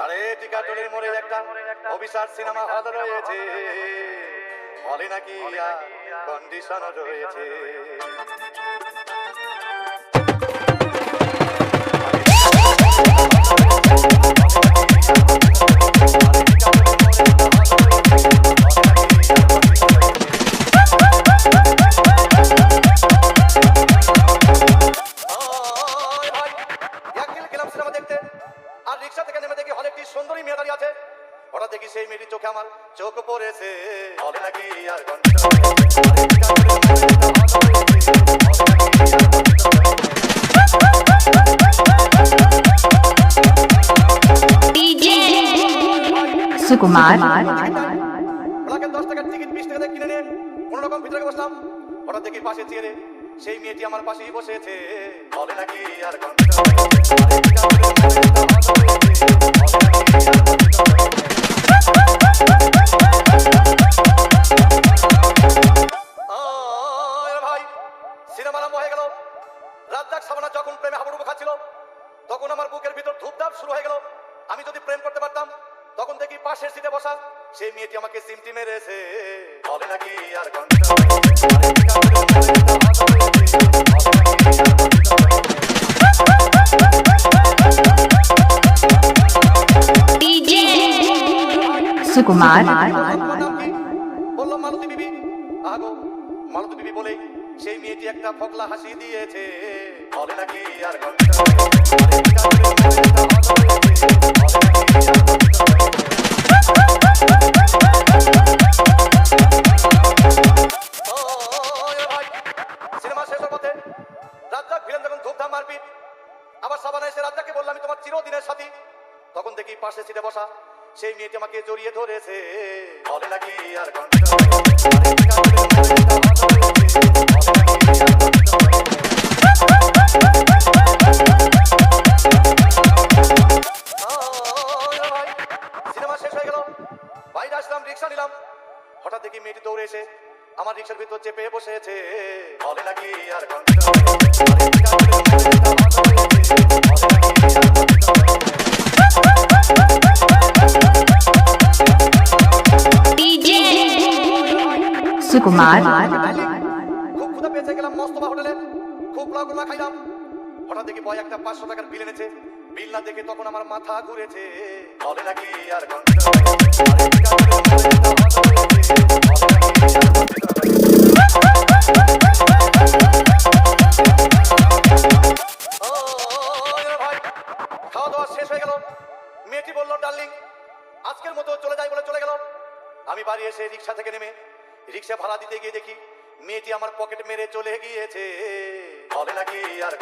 আরে টিকাটুলির মোড়ে একটা অভিশাপ সিনেমা হল রয়েছে, হলে নাকি কন্ডিশন রয়েছে। আর রিক্সা থেকে নেমে দেখি হলে একটি সুন্দরী মেয়ে দাঁড়িয়ে আছে। হঠাৎ দেখি সেই মেয়েটির চোখে আমার চোখ পড়েছে, হলে নাকি আর সুকুমার 10 টাকার টিকিট 20 টাকা কিনে নিয়ে কোন রকম ভিতরে বসলাম। হঠাৎ দেখি পাশে চেয়ারে সেই মেয়েটি আমার পাশেই বসেছে, হলে নাকি আর সিনেমা আরম্ভ হয়ে গেল। রাজ্জাক সাবানা যখন প্রেমে হাবুডুবু খাচ্ছিল, তখন আমার বুকের ভিতর ধূপধাপ শুরু হয়ে গেল। আমি যদি প্রেম করতে পারতাম, তখন দেখি পাশের সিটে বসা সেই মেয়েটি আমাকে সিমটি মেরেছে, বলে নাকি আর সুকুমার বললাম মালতী বিবি। আগো মালতী বিবি বলেই সেই মেয়েটি একটা ফকলা হাসি দিয়েছে, বলে নাকি আর সিনেমা শেষ হওয়ার পথে রাজ্জাক ভিলেন যখন ধূপধাম মারপিট, আবার সাবানা এসে রাজ্জাককে বললাম আমি তোমার চিরদিনের সাথী। তখন দেখি পাশে সিটে বসা সেই মেয়েটি আমাকে জড়িয়ে ধরেছে, বলে নাকি আর সিনেমা শেষ হয়ে গেল। বাইরে আসলাম, রিক্সা নিলাম। হঠাৎ দেখি মেয়েটি দৌড়ে এসে আমার রিক্সার ভিতর চেপে বসেছে, বলে নাকি আর সুকুমার খুব ক্ষুধা পেয়েছে, গেলাম মস্তফা হোটেলে, খুব লাগুমা খাইলাম। হঠাৎ দেখি বয় একটা 500 টাকার বিল এনেছে। বিল না দেখে তখন আমার মাথা ঘুরেছে, বলে নাকি আর খাওয়া দাওয়া শেষ হয়ে গেল। মেয়েটি বললো ডার্লিং আজকের মতো চলে যাই বলে চলে গেল। আমি বাড়ি এসে রিক্সা থেকে নেমে রিক্সা ভাড়া দিতে গিয়ে দেখি মেয়েটি আমার পকেট মেরে চলে গিয়েছে, বলে নাকি আর